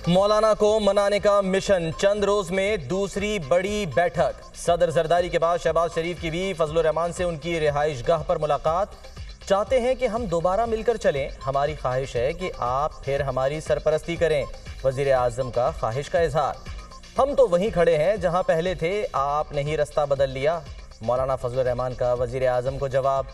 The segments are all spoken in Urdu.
مولانا کو منانے کا مشن، چند روز میں دوسری بڑی بیٹھک۔ صدر زرداری کے بعد شہباز شریف کی بھی فضل الرحمان سے ان کی رہائش گاہ پر ملاقات۔ چاہتے ہیں کہ ہم دوبارہ مل کر چلیں، ہماری خواہش ہے کہ آپ پھر ہماری سرپرستی کریں، وزیر اعظم کا خواہش کا اظہار۔ ہم تو وہیں کھڑے ہیں جہاں پہلے تھے، آپ نے ہی رستہ بدل لیا، مولانا فضل الرحمان کا وزیر اعظم کو جواب۔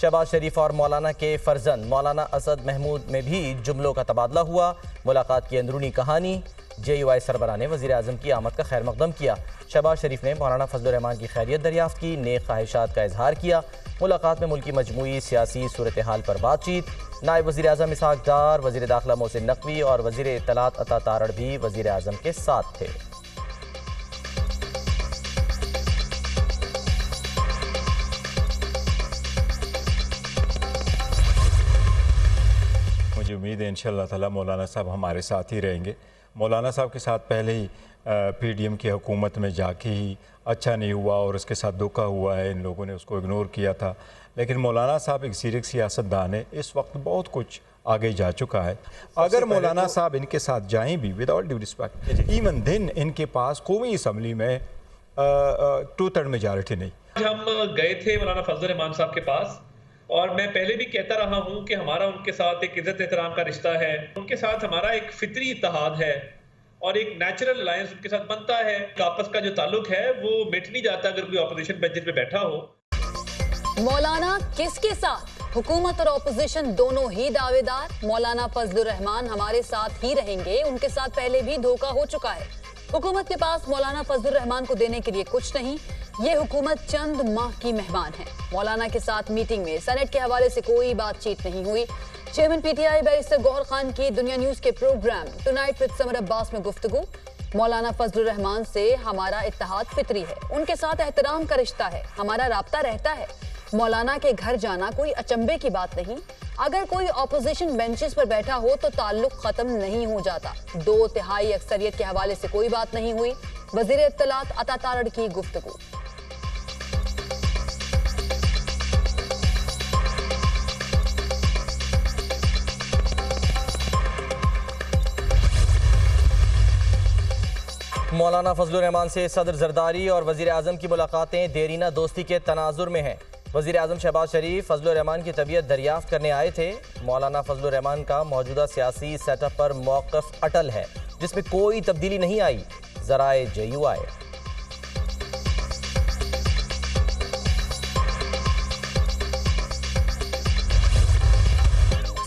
شہباز شریف اور مولانا کے فرزند مولانا اسد محمود میں بھی جملوں کا تبادلہ ہوا۔ ملاقات کی اندرونی کہانی، جے یو آئی سربراہ نے وزیر اعظم کی آمد کا خیر مقدم کیا۔ شہباز شریف نے مولانا فضل الرحمان کی خیریت دریافت کی، نیک خواہشات کا اظہار کیا۔ ملاقات میں ملکی مجموعی سیاسی صورتحال پر بات چیت۔ نائب وزیر اعظم اسحاق ڈار، وزیر داخلہ محسن نقوی اور وزیر اطلاعات عطا تارڑ بھی وزیر اعظم کے ساتھ تھے۔ مجھے امید ہے انشاءاللہ تعالی مولانا صاحب ہمارے ساتھ ہی رہیں گے۔ مولانا صاحب کے ساتھ پہلے ہی پی ڈی ایم کی حکومت میں جا کے ہی اچھا نہیں ہوا اور اس کے ساتھ دھوکہ ہوا ہے، ان لوگوں نے اس کو اگنور کیا تھا، لیکن مولانا صاحب ایک سیریک سیاستدان ہے، اس وقت بہت کچھ آگے جا چکا ہے۔ اگر مولانا صاحب ان کے ساتھ جائیں بھی with all due respect, even then ان کے پاس قومی اسمبلی میں 2/3 میجارٹی نہیں۔ ہم گئے تھے مولانا فضل الرحمان صاحب کے پاس، اور میں پہلے بھی کہتا رہا ہوں کہ ہمارا ان کے ساتھ ایک عزت احترام کا رشتہ ہے، ان کے ساتھ ہمارا ایک فطری اتحاد ہے اور ایک نیچرل الائنس ان کے ساتھ بنتا ہے۔ آپس کا جو تعلق ہے وہ مٹ نہیں جاتا اگر کوئی اپوزیشن بینچز پہ بیٹھا ہو۔ مولانا کس کے ساتھ؟ حکومت اور اپوزیشن دونوں ہی دعوے دار۔ مولانا فضل الرحمان ہمارے ساتھ ہی رہیں گے، ان کے ساتھ پہلے بھی دھوکہ ہو چکا ہے۔ حکومت کے پاس مولانا فضل الرحمان کو دینے کے لیے کچھ نہیں، یہ حکومت چند ماہ کی مہمان ہے۔ مولانا کے ساتھ میٹنگ میں سینٹ کے حوالے سے کوئی بات چیت نہیں ہوئی۔ Chairman P T I barrister Gohar Khan کی دنیا نیوز کے programme tonight with Samar Abbas میں گفتگو۔ مولانا فضل الرحمان سے ہمارا اتحاد فطری ہے، ان کے ساتھ احترام کا رشتہ ہے، ہمارا رابطہ رہتا ہے۔ مولانا کے گھر جانا کوئی اچنبے کی بات نہیں۔ اگر کوئی اپوزیشن بینچز پر بیٹھا ہو تو تعلق ختم نہیں ہو جاتا۔ 2/3 اکثریت کے حوالے سے کوئی بات نہیں ہوئی۔ وزیر اطلاعات عطا تارڑ کی گفتگو۔ مولانا فضل الرحمان سے صدر زرداری اور وزیر اعظم کی ملاقاتیں دیرینہ دوستی کے تناظر میں ہیں۔ وزیر اعظم شہباز شریف فضل الرحمان کی طبیعت دریافت کرنے آئے تھے۔ مولانا فضل الرحمان کا موجودہ سیاسی سیٹ اپ پر موقف اٹل ہے، جس میں کوئی تبدیلی نہیں آئی۔ ذرائع جے یو آئی۔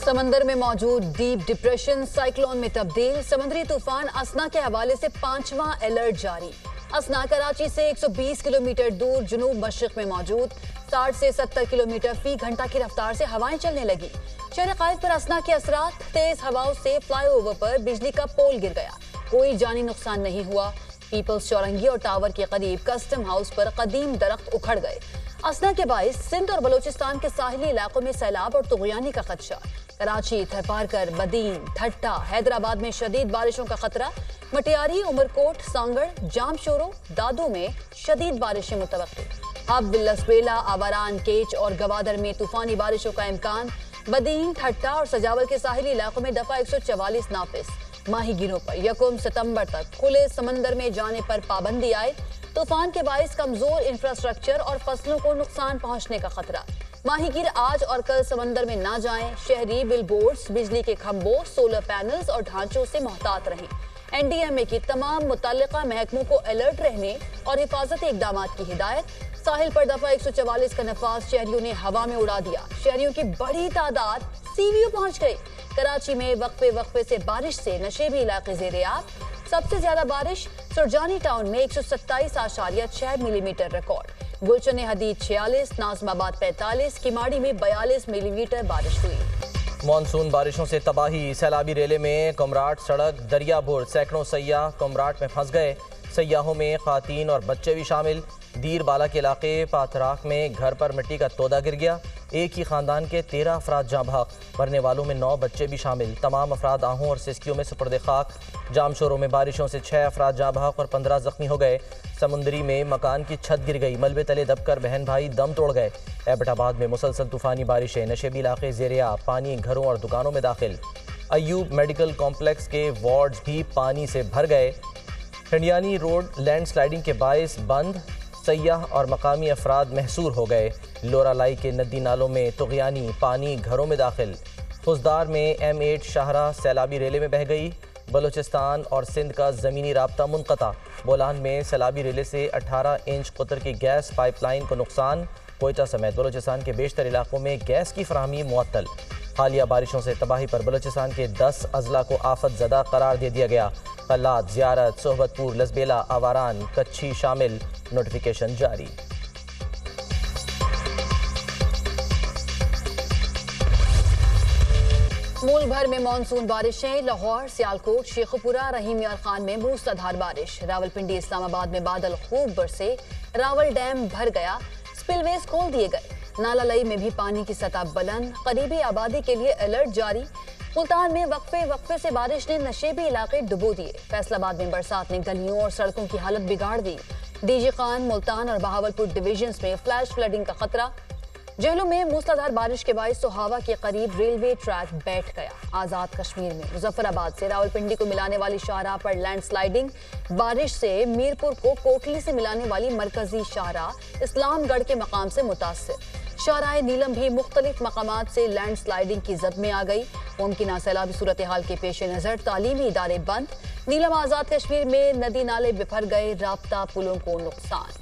سمندر میں موجود ڈیپ ڈپریشن سائیکلون میں تبدیل۔ سمندری طوفان اسنا کے حوالے سے 5واں الرٹ جاری۔ اسنا کراچی سے 120 کلومیٹر دور جنوب مشرق میں موجود، 60 سے 70 کلومیٹر فی گھنٹہ کی رفتار سے ہوائیں چلنے لگی۔ شہر قائد پر اسنا کے اثرات، تیز ہواؤں سے فلائی اوور پر بجلی کا پول گر گیا، کوئی جانی نقصان نہیں ہوا۔ پیپلز چورنگی اور ٹاور کے قریب کسٹم ہاؤس پر قدیم درخت اکھڑ گئے۔ اسنا کے باعث سندھ اور بلوچستان کے ساحلی علاقوں میں سیلاب اور طغیانی کا خدشہ۔ کراچی، تھرپارکر، بدین، ٹھٹھا، حیدرآباد میں شدید بارشوں کا خطرہ۔ مٹیاری، عمرکوٹ، سانگڑ، جام شورو، دادو میں شدید بارشیں متوقع۔ حب، لسبیلا، آوران، کیچ اور گوادر میں طوفانی بارشوں کا امکان۔ بدین، ٹھٹھا اور سجاول کے ساحلی علاقوں میں دفعہ 144 نافذ۔ ماہی گیروں پر 1 ستمبر تک کھلے سمندر میں جانے پر پابندی عائد۔ طوفان کے باعث کمزور انفراسٹرکچر اور فصلوں کو نقصان پہنچنے کا خطرہ۔ ماہی گیر آج اور کل سمندر میں نہ جائیں۔ شہری بل بورڈز، بجلی کے کھمبوں، سولر پینلز اور ڈھانچوں سے محتاط رہیں۔ این ڈی ایم اے کی تمام متعلقہ محکموں کو الرٹ رہنے اور حفاظتی اقدامات کی ہدایت۔ ساحل پر دفعہ 144 کا نفاذ شہریوں نے ہوا میں اڑا دیا۔ شہریوں کی بڑی تعداد سی وی او پہنچ گئی۔ کراچی میں وقفے سے بارش سے نشیبی علاقے زیر آب۔ سب سے زیادہ بارش سرجانی ٹاؤن میں 127.6 ملی میٹر ریکارڈ۔ گلشن حدید 46، ناظم آباد 45، کماڑی میں 42 ملی میٹر بارش ہوئی۔ مانسون بارشوں سے تباہی، سیلابی ریلے میں کمراٹ سڑک دریا بھر، سینکڑوں سیاح کمراٹ میں پھنس گئے۔ سیاحوں میں خواتین اور بچے بھی شامل۔ دیر بالا کے علاقے پاتراک میں گھر پر مٹی کا تودا گر گیا، ایک ہی خاندان کے 13 افراد جاں بحق، مرنے والوں میں 9 بچے بھی شامل، تمام افراد آہوں اور سسکیوں میں سپرد خاک۔ جام شوروں میں بارشوں سے 6 افراد جاں بحق اور 15 زخمی ہو گئے۔ سمندری میں مکان کی چھت گر گئی، ملبے تلے دب کر بہن بھائی دم توڑ گئے۔ ایبٹ آباد میں مسلسل طوفانی بارشیں، نشیبی علاقے زیر آب، پانی گھروں اور دکانوں میں داخل۔ ایوب میڈیکل کمپلیکس کے وارڈز بھی پانی سے بھر گئے۔ ٹنڈیانی روڈ لینڈ سلائیڈنگ کے باعث بند، سیاح اور مقامی افراد محصور ہو گئے۔ لورا لائی کے ندی نالوں میں طغیانی پانی گھروں میں داخل۔ خزدار میں M8 شاہراہ سیلابی ریلے میں بہہ گئی۔ بلوچستان اور سندھ کا زمینی رابطہ منقطع۔ بولان میں سیلابی ریلے سے 18 انچ قطر کی گیس پائپ لائن کو نقصان۔ کوئٹہ سمیت بلوچستان کے بیشتر علاقوں میں گیس کی فراہمی معطل۔ حالیہ بارشوں سے تباہی پر بلوچستان کے 10 اضلاع کو آفت زدہ قرار دے دیا گیا۔ قلات، زیارت، صحبت پور، لسبیلا، آواران، کچھی شامل۔ نوٹیفیکیشن جاری۔ ملک بھر میں مانسون بارشیں۔ لاہور، سیالکوٹ، شیخوپورہ، رحیم یار خان میں موسلادھار بارش۔ راولپنڈی، اسلام آباد میں بادل خوب برسے۔ راول ڈیم بھر گیا، سپل ویز کھول دیے گئے۔ نالا لئی میں بھی پانی کی سطح بلند، قریبی آبادی کے لیے الرٹ جاری۔ ملتان میں وقفے سے بارش نے نشیبی علاقے ڈبو دیے۔ فیصل آباد میں برسات نے گلیوں اور سڑکوں کی حالت بگاڑ دی۔ ڈی جی خان، ملتان اور بہاولپور ڈویژنز میں فلیش فلڈنگ کا خطرہ۔ جہلم میں موسلادھار بارش کے باعث سہاوا کے قریب ریلوے ٹریک بیٹھ گیا۔ آزاد کشمیر میں مظفر آباد سے راولپنڈی کو ملانے والی شاہراہ پر لینڈ سلائیڈنگ۔ بارش سے میرپور کو کوٹلی سے ملانے والی مرکزی شاہراہ اسلام گڑھ کے مقام سے متاثر۔ شاہراہ نیلم بھی مختلف مقامات سے لینڈ سلائیڈنگ کی زد میں آ گئی۔ ممکنہ سیلابی صورتحال کے پیش نظر تعلیمی ادارے بند۔ نیلم آزاد کشمیر میں ندی نالے بفر گئے، رابطہ پلوں کو نقصان۔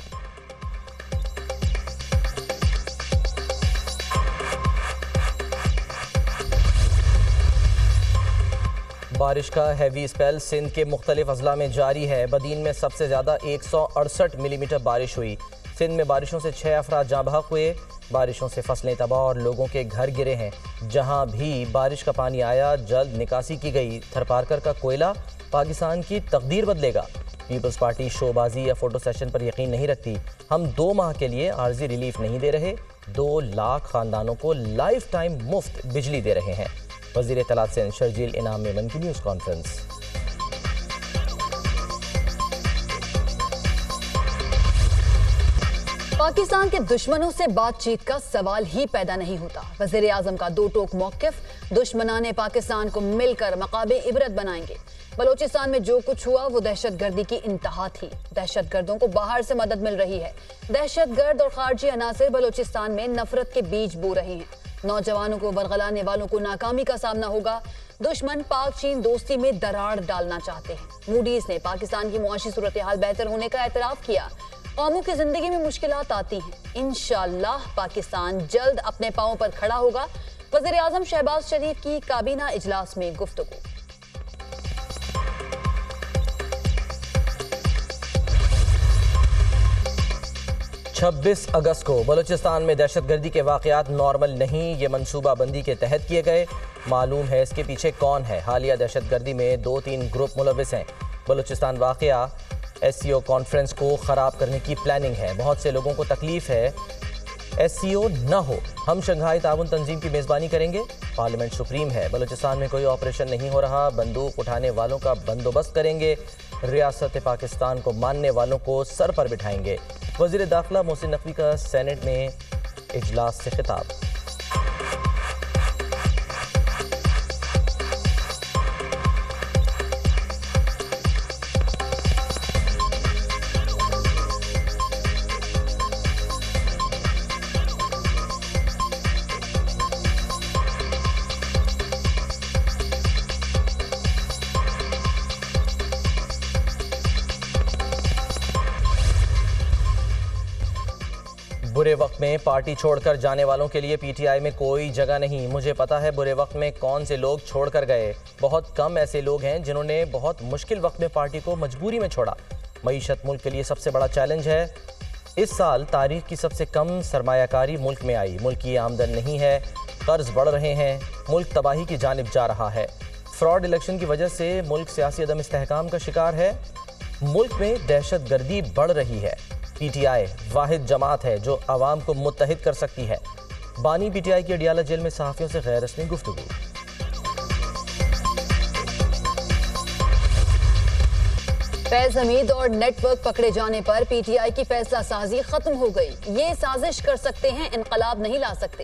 بارش کا ہیوی اسپیل سندھ کے مختلف اضلاع میں جاری ہے۔ بدین میں سب سے زیادہ 168 ملی میٹر بارش ہوئی۔ سندھ میں بارشوں سے 6 افراد جاں بحق ہوئے۔ بارشوں سے فصلیں تباہ اور لوگوں کے گھر گرے ہیں۔ جہاں بھی بارش کا پانی آیا جلد نکاسی کی گئی۔ تھرپارکر کا کوئلہ پاکستان کی تقدیر بدلے گا۔ پیپلز پارٹی شو بازی یا فوٹو سیشن پر یقین نہیں رکھتی۔ ہم 2 ماہ کے لیے عارضی ریلیف نہیں دے رہے، 2 لاکھ خاندانوں کو لائف ٹائم مفت بجلی دے رہے ہیں۔ وزیر اطلاعات سندھ شرجیل انعام میمن کی نیوز کانفرنس۔ پاکستان کے دشمنوں سے بات چیت کا سوال ہی پیدا نہیں ہوتا۔ وزیر اعظم کا 2 ٹوک موقف، دشمنان پاکستان کو مل کر مقام عبرت بنائیں گے۔ بلوچستان میں جو کچھ ہوا وہ دہشت گردی کی انتہا تھی۔ دہشت گردوں کو باہر سے مدد مل رہی ہے۔ دہشت گرد اور خارجی عناصر بلوچستان میں نفرت کے بیج بو رہے ہیں۔ نوجوانوں کو ورغلانے والوں کو ناکامی کا سامنا ہوگا۔ دشمن پاک چین دوستی میں دراڑ ڈالنا چاہتے ہیں۔ موڈیز نے پاکستان کی معاشی صورتحال بہتر ہونے کا اعتراف کیا۔ قوموں کی زندگی میں مشکلات آتی ہیں، انشاءاللہ پاکستان جلد اپنے پاؤں پر کھڑا ہوگا۔ وزیر اعظم شہباز شریف کی کابینہ اجلاس میں گفتگو۔ 26 اگست کو بلوچستان میں دہشت گردی کے واقعات نارمل نہیں، یہ منصوبہ بندی کے تحت کیے گئے۔ معلوم ہے اس کے پیچھے کون ہے۔ حالیہ دہشت گردی میں 2-3 گروپ ملوث ہیں۔ بلوچستان واقعہ SCO کانفرنس کو خراب کرنے کی پلاننگ ہے۔ بہت سے لوگوں کو تکلیف ہے SCO نہ ہو۔ ہم شنگھائی تعاون تنظیم کی میزبانی کریں گے۔ پارلیمنٹ سپریم ہے۔ بلوچستان میں کوئی آپریشن نہیں ہو رہا، بندوق اٹھانے والوں کا بندوبست کریں گے۔ ریاست پاکستان کو ماننے والوں کو سر پر بٹھائیں گے۔ وزیر داخلہ محسن نقوی کا سینٹ میں اجلاس سے خطاب۔ برے وقت میں پارٹی چھوڑ کر جانے والوں کے لیے PTI میں کوئی جگہ نہیں۔ مجھے پتا ہے برے وقت میں کون سے لوگ چھوڑ کر گئے۔ بہت کم ایسے لوگ ہیں جنہوں نے بہت مشکل وقت میں پارٹی کو مجبوری میں چھوڑا۔ معیشت ملک کے لیے سب سے بڑا چیلنج ہے۔ اس سال تاریخ کی سب سے کم سرمایہ کاری ملک میں آئی۔ ملک کی آمدن نہیں ہے، قرض بڑھ رہے ہیں، ملک تباہی کی جانب جا رہا ہے۔ فراڈ الیکشن کی وجہ سے ملک سیاسی عدم استحکام کا شکار ہے۔ ملک میں دہشت گردی بڑھ رہی ہے۔ PTI واحد جماعت ہے جو عوام کو متحد کر سکتی ہے۔ بانی PTI کی اڈیالہ جیل میں صحافیوں سے غیر رسمی گفتگو۔ فیض حمید اور نیٹ ورک پکڑے جانے پر PTI کی فیصلہ سازی ختم ہو گئی۔ یہ سازش کر سکتے ہیں، انقلاب نہیں لا سکتے۔